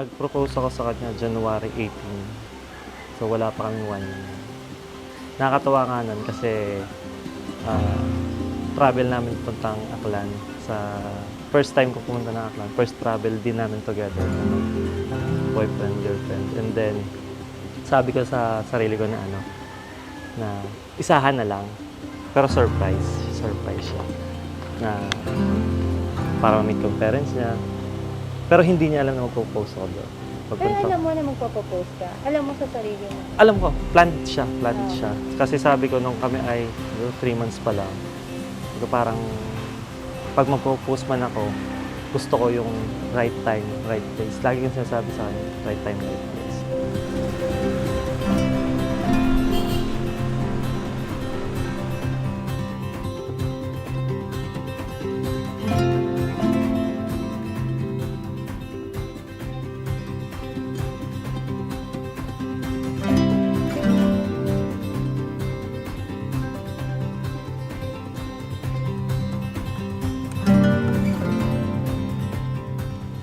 Nag-propose ako sa kanya January 18. So wala pa kaming 1 year. Nakakatuwa nga nun kasi travel namin puntang Aklan. Sa first time ko pumunta ng Aklan, first travel din namin together na boyfriend, girlfriend. And then, sabi ko sa sarili ko na na isahan na lang. Pero surprise siya. Na para ma-meet ko parents niya. Pero hindi niya alam na magpo-propose ako doon. Pero alam mo na magpo-propose ka. Alam mo sa sarili mo. Alam ko, planned siya. Kasi sabi ko nung kami ay 3 months pa lang. Parang pag mag-propose man ako, gusto ko yung right time, right place. Lagi kong sinasabi sa akin, right time, right place.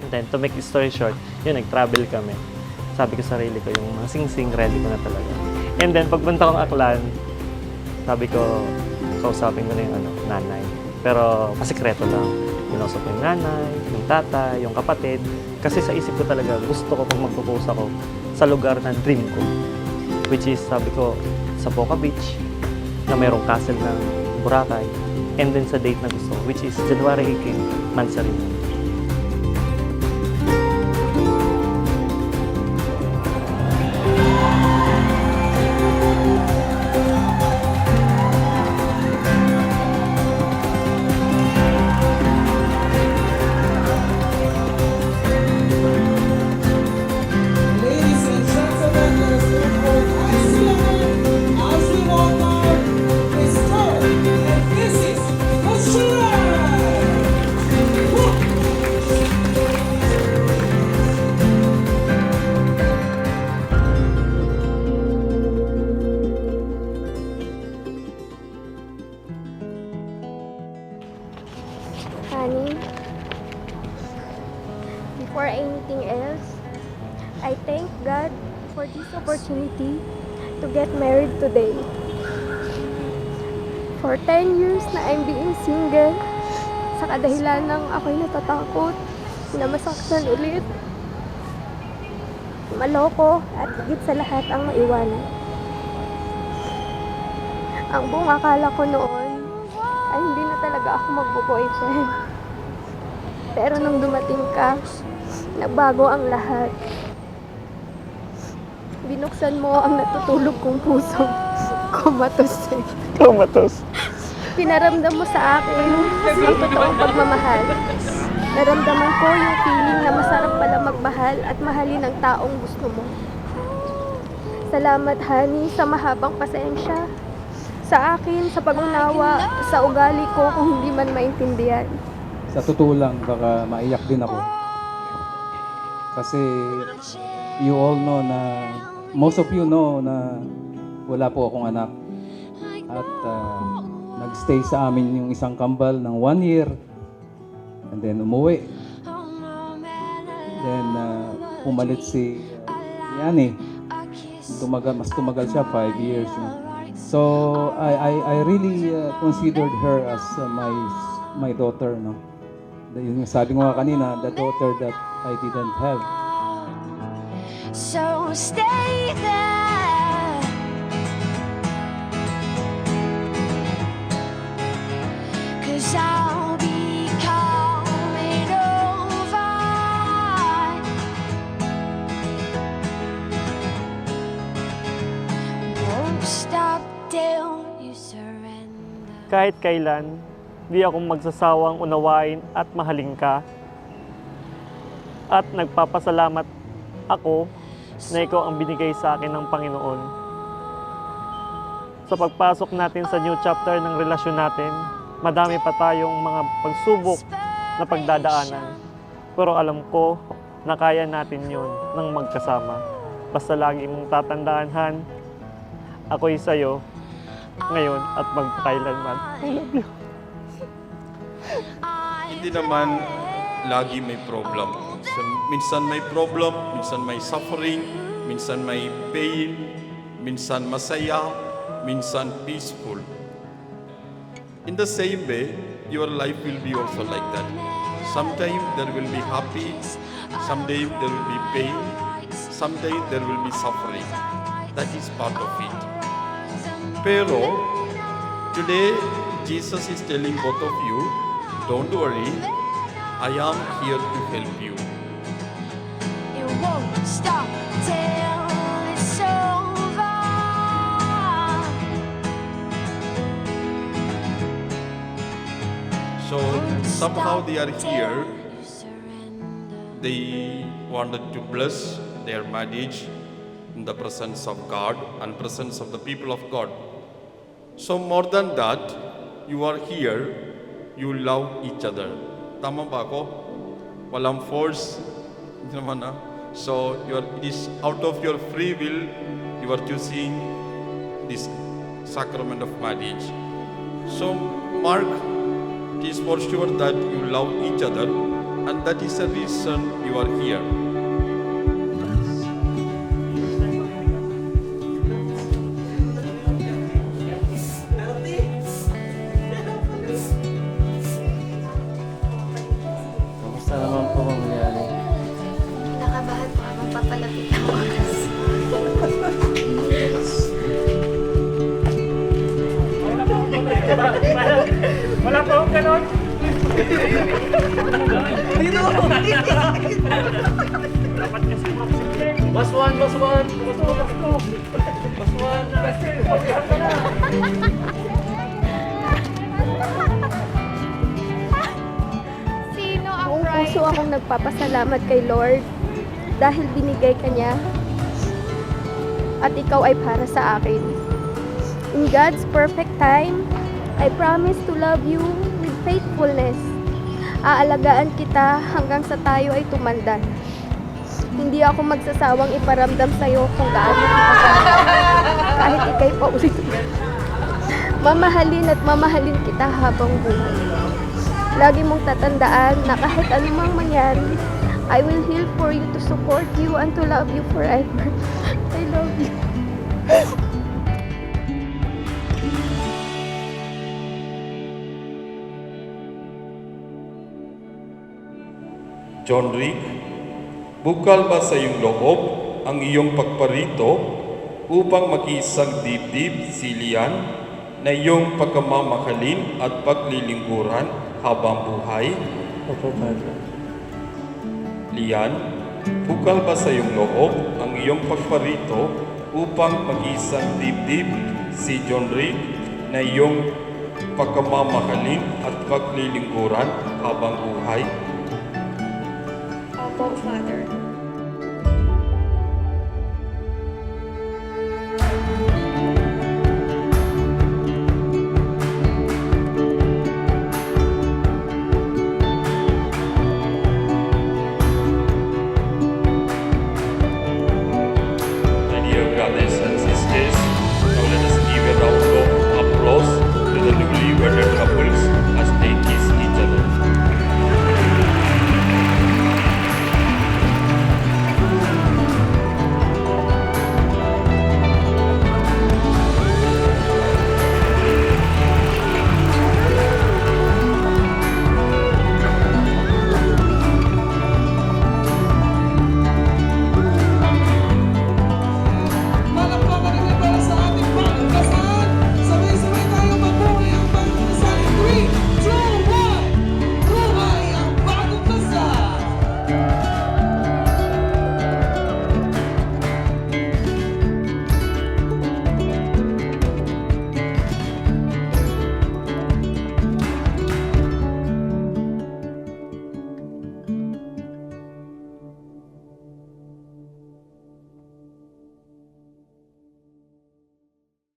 And then, to make the story short, yun, nag-travel kami. Sabi ko sa sarili ko, yung mga sing-sing, ready ko na talaga. And then, pagpunta kong Aklan, sabi ko, kausapin ko na yung nanay. Pero, pasikreto lang. Kinausap ko yung nanay, yung tatay, yung kapatid. Kasi sa isip ko talaga, gusto ko pag mag-propose ako sa lugar na dream ko. Which is, sabi ko, sa Boca Beach, na mayroong castle ng Boracay. And then sa date na gusto ko, which is January 18, Manzarino. Honey, before anything else, I thank God for this opportunity to get married today. For 10 years na I'm being single, sa kadahilan ng ako'y natatakot na masaktan ulit, maloko at higit sa lahat ang maiwanan. Ang buong akala ko noon ay hindi na talaga ako magbo-boyfriend. Pero nung dumating ka, nagbago ang lahat. Binuksan mo ang natutulog kong puso. Kumatos eh. Kumatos. Pinaramdam mo sa akin ang totoong pagmamahal. Naramdaman ko yung feeling na masarap pala magmahal at mahalin ang taong gusto mo. Salamat, honey, sa mahabang pasensya. Sa akin, sa pag-unawa, sa ugali ko kung hindi man maintindihan. Sa totoo lang, baka maiyak din ako. Kasi you all know na, most of you know na wala po akong anak. At nagstay sa amin yung isang kambal ng 1 year. And then umuwi. Then pumalit si Yani. Mas tumagal siya, 5 years. So I really considered her as my daughter, no. Yung sabi ko nga kanina, the daughter that I didn't have. So stay there. Cause I'll be coming over. Won't stop till you surrender. Kahit kailan, di ako magsasawang unawain at mahalin ka. At nagpapasalamat ako na ikaw ang binigay sa akin ng Panginoon. Sa pagpasok natin sa new chapter ng relasyon natin, madami pa tayong mga pagsubok na pagdadaanan. Pero alam ko na kaya natin yun ng magkasama. Basta lagi mong tatandaan, Han, ako'y sa'yo ngayon at magpakailanman. I love you. Hindi naman lagi may problem minsan may problem, minsan may suffering, minsan may pain, minsan masaya, minsan peaceful. In the same way, your life will be also like that. Sometimes there will be happy, someday there will be pain, someday there will be suffering. That is part of it. Pero, today Jesus is telling both of you, don't worry, I am here to help you. It won't stop till it's over. So somehow they are here. You surrender. They wanted to bless their marriage in the presence of God and presence of the people of God. So more than that, you are here, you love each other. Tama ba ako? Walang force. Hindi naman na. So it is out of your free will, you are choosing this sacrament of marriage. So Mark, it is for sure that you love each other, and that is the reason you are here. Kamusta naman po mangyayari? Nakabahan po ako papalapit ang oras. Wala pa akong ganon. Mas one. Sino ang Buong bride? puso akong nagpapasalamat kay Lord dahil binigay ka niya at ikaw ay para sa akin. In God's perfect time, I promise to love you with faithfulness. Aalagaan kita hanggang sa tayo ay tumanda. Hindi ako magsasawang iparamdam sa'yo kung gaano kita kamahal. Kahit ikay paulit. Mamahalin at mamahalin kita habang buhay. Lagi mong tatandaan na kahit anumang mangyari, I will heal for you to support you and to love you forever. I love you. John Rick, bukal ba sa iyong loob ang iyong pagparito upang mag-iisang dibdib si Lian na iyong pagkamamahalin at paglilingkuran habang buhay? Opo, Father. Lian, bukal ba sa iyong loob ang iyong pagparito upang mag-iisang dibdib si John Rick na iyong pagkamamahalin at paglilingkuran habang buhay? Opo, Father.